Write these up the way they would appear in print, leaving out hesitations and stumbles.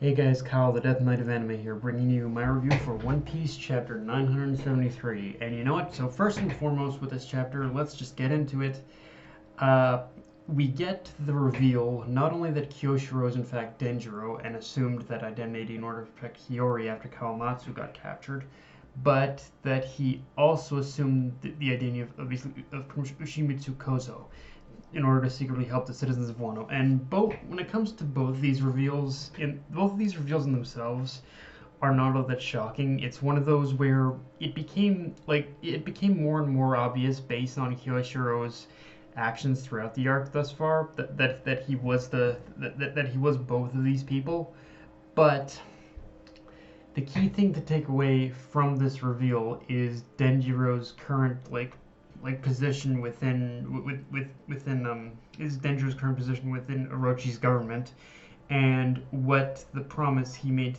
Hey guys, Kyle, the Death Knight of Anime here, bringing you my review for One Piece chapter 973. And you know what? So first and foremost with this chapter, let's just get into it. Uh, we get the reveal not only that Kyoshiro is in fact Denjiro and assumed that identity in order to protect Hiyori after Kawamatsu got captured, but that he also assumed the identity of Ushimitsu Kozo in order to secretly help the citizens of Wano. And when it comes to both of these reveals, in themselves are not all that shocking. It's one of those where it became more and more obvious based on Kyoshiro's actions throughout the arc thus far that he was that he was both of these people. But the key thing to take away from this reveal is Denjiro's current position is Denjiro's current position within Orochi's government, and what the promise he made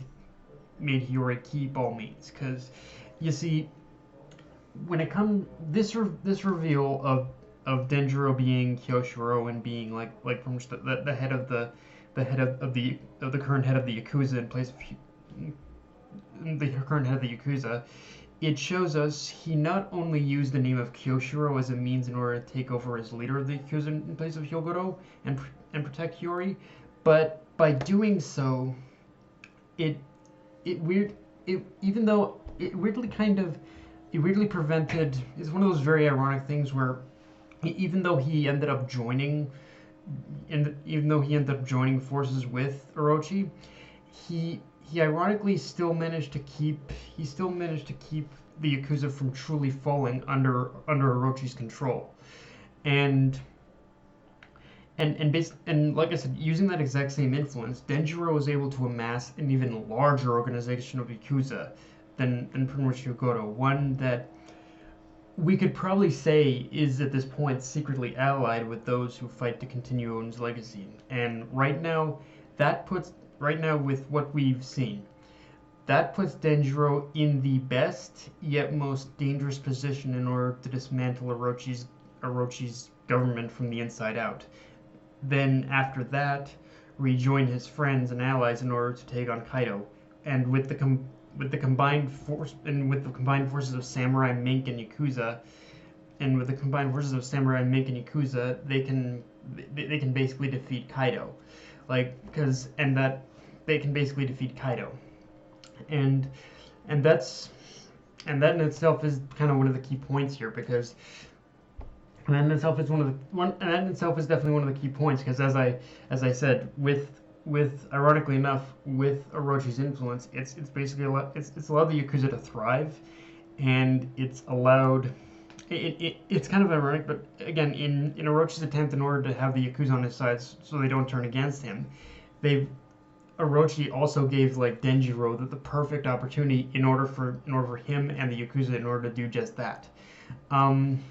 Hiyori keep all means. Because you see, when it comes this reveal of Denjiro being Kyoshiro and being like from the head of the current head of the Yakuza in place of the current head of the Yakuza, it shows us he not only used the name of Kyoshiro as a means in order to take over as leader of the Yakuza in place of Hyogoro and protect Hiyori, but by doing so, it even though it weirdly prevented. It's one of those very ironic things where even though he ended up joining forces with Orochi, he ironically still managed to keep the Yakuza from truly falling under Orochi's control, and like I said, using that exact same influence, Denjiro was able to amass an even larger organization of Yakuza than pretty much Hyogoro, one that we could probably say is at this point secretly allied with those who fight to continue Oden's legacy. And right now, with what we've seen, that puts Denjiro in the best yet most dangerous position in order to dismantle Orochi's government from the inside out. Then after that, rejoin his friends and allies in order to take on Kaido. And with the combined forces of Samurai, Mink, and Yakuza, they can basically defeat Kaido, they can basically defeat Kaido, and that in itself is kind of one of the key points here, because and that in itself is definitely one of the key points, because as I said, with ironically enough, with Orochi's influence, it's basically allowed the Yakuza to thrive, and it's allowed. It's kind of ironic, but again, in Orochi's attempt in order to have the Yakuza on his side so they don't turn against him, Orochi also gave Denjiro the perfect opportunity in order for him and the Yakuza in order to do just that. And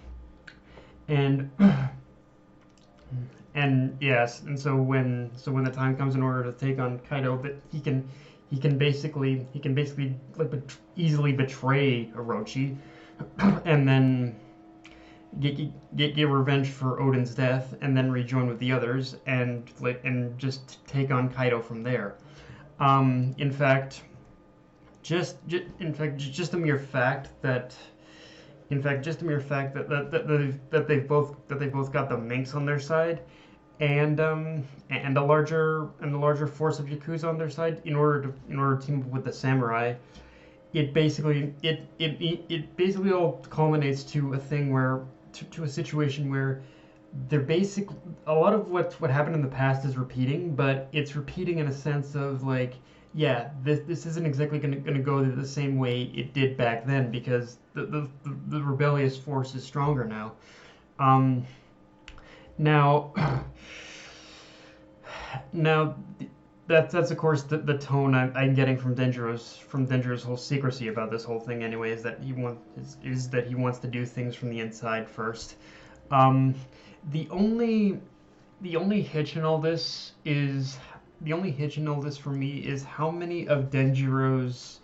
yes, and so when the time comes in order to take on Kaido, that he can basically easily betray Orochi, and then get revenge for Oden's death, and then rejoin with the others, and just take on Kaido from there. In fact, just the mere fact that they've both got the Minks on their side, and a larger force of Yakuza on their side in order to team up with the Samurai. It basically all culminates to a situation where a lot of what happened in the past is repeating, but it's repeating in a sense of this isn't exactly going to go the same way it did back then, because the rebellious force is stronger now. Now that's of course the tone I'm getting from Denjiro's whole secrecy about this whole thing. Anyway, is that he wants to do things from the inside first. The only hitch in all this for me is how many of Denjiro's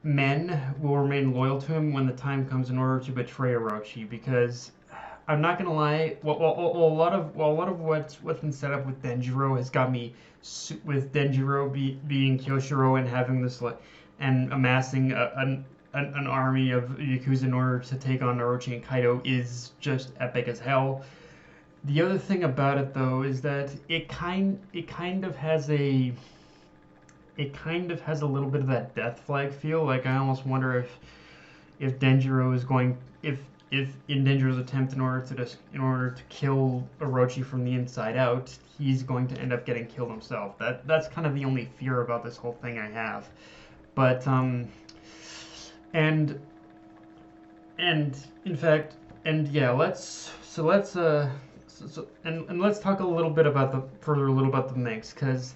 men will remain loyal to him when the time comes in order to betray Orochi, because I'm not gonna lie. A lot of what's been set up with Denjiro has got me with Denjiro being Kyoshiro and having this like and amassing an army of Yakuza in order to take on Orochi and Kaido is just epic as hell. The other thing about it though is that it kind of has a little bit of that death flag feel. Like I almost wonder if Denjiro is going if in Denjiro's attempt in order to kill Orochi from the inside out, he's going to end up getting killed himself. That's kind of the only fear about this whole thing I have. But and in fact and yeah, let's talk a little bit about the Minx, because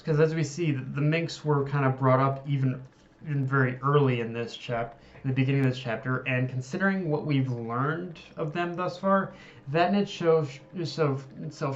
as we see, the Minx were kind of brought up even very early in this chapter, in the beginning of this chapter, and considering what we've learned of them thus far, that in itself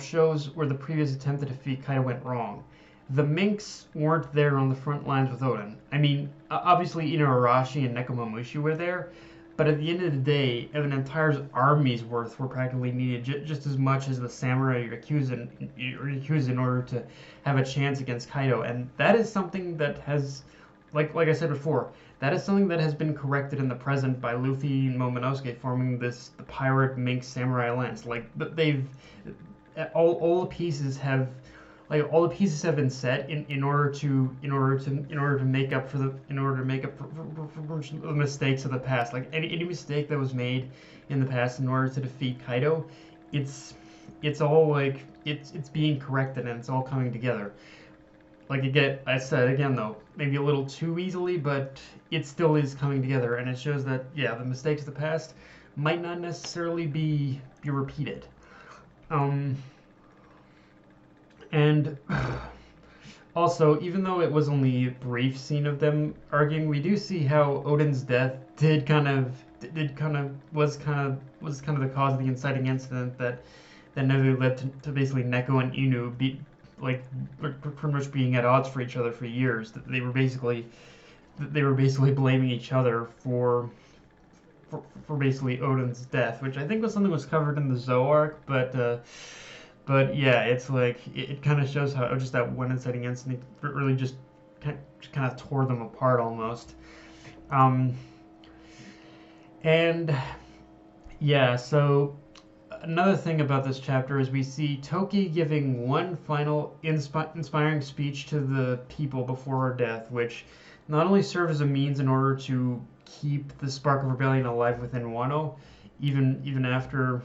shows where the previous attempt to defeat Kaido went wrong. The Minx weren't there on the front lines with Oden. I mean, obviously Inuarashi and Nekomamushi were there, but at the end of the day, an entire army's worth were practically needed just as much as the samurai or Yakuza in order to have a chance against Kaido. And that is something that has, like I said before, that is something that has been corrected in the present by Luffy and Momonosuke forming the pirate Minx Samurai Alliance. Like they've all the pieces have. Like all the pieces have been set in order to make up for the mistakes of the past. Like any mistake that was made in the past in order to defeat Kaido, it's all like it's being corrected and it's all coming together. Like I said again though, maybe a little too easily, but it still is coming together, and it shows that yeah, the mistakes of the past might not necessarily be repeated. And also, even though it was only a brief scene of them arguing, we do see how Oden's death was kind of the cause of the inciting incident that never led to basically Neko and Inu pretty much being at odds for each other for years. That they were basically blaming each other for basically Oden's death, which I think was something was covered in the Zou arc, but yeah, it's like it kind of shows how just that one inciting incident really just kind of tore them apart almost. And yeah, so another thing about this chapter is we see Toki giving one final inspiring speech to the people before her death, which not only served as a means in order to keep the spark of rebellion alive within Wano, even after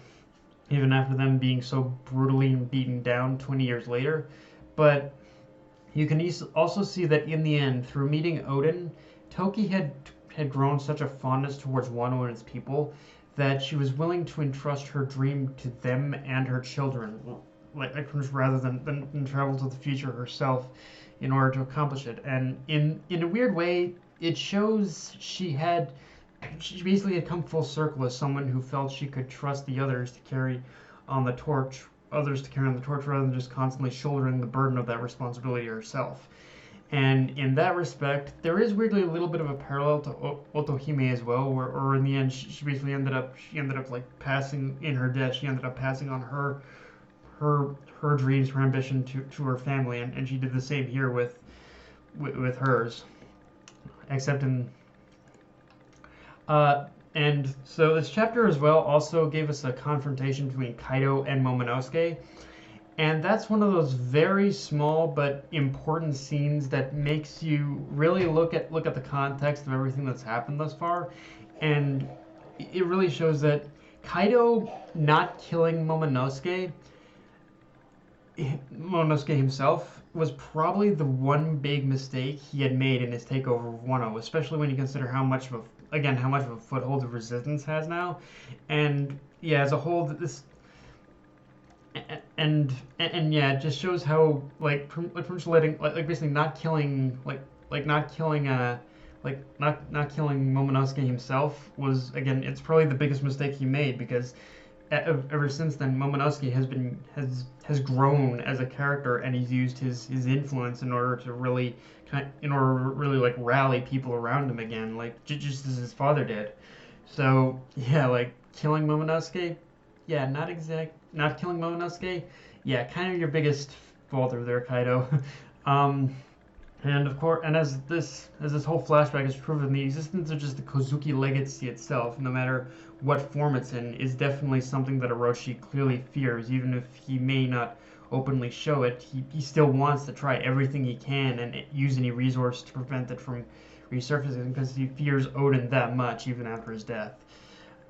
them being so brutally beaten down 20 years later. But you can also see that in the end, through meeting Oden, Toki had grown such a fondness towards Wano and its people that she was willing to entrust her dream to them and her children, rather than travel to the future herself in order to accomplish it. And in a weird way, it shows she basically had come full circle as someone who felt she could trust the others to carry on the torch rather than just constantly shouldering the burden of that responsibility herself. And in that respect, there is weirdly a little bit of a parallel to Otohime as well, where in the end she basically ended up like passing in her death. She ended up passing on her dreams, her ambition to her family, and she did the same here with hers, except in. And so this chapter as well also gave us a confrontation between Kaido and Momonosuke, and that's one of those very small but important scenes that makes you really look at the context of everything that's happened thus far, and it really shows that Kaido not killing Momonosuke himself was probably the one big mistake he had made in his takeover of Wano, especially when you consider how much of a foothold the resistance has now. And yeah, as a whole, and yeah, it just shows how pretty much letting basically not killing Momonosuke himself was, again, it's probably the biggest mistake he made, because ever since then Momonosuke has grown as a character, and he's used his influence in order to really rally people around him again, just as his father did. So yeah, killing Momonosuke yeah, not killing Momonosuke. Yeah, kind of your biggest falter there, Kaido. um, and of course, and as this whole flashback has proven, the existence of just the Kozuki legacy itself, no matter what form it's in, is definitely something that Orochi clearly fears. Even if he may not openly show it, he still wants to try everything he can and use any resource to prevent it from resurfacing because he fears Odin that much, even after his death.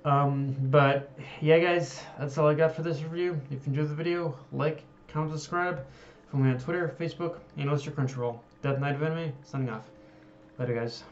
But yeah, guys, that's all I got for this review. If you enjoyed the video, like, comment, subscribe. Follow me on Twitter, Facebook, and Crunchyroll. Death Knight of Anime, signing off. Later, guys.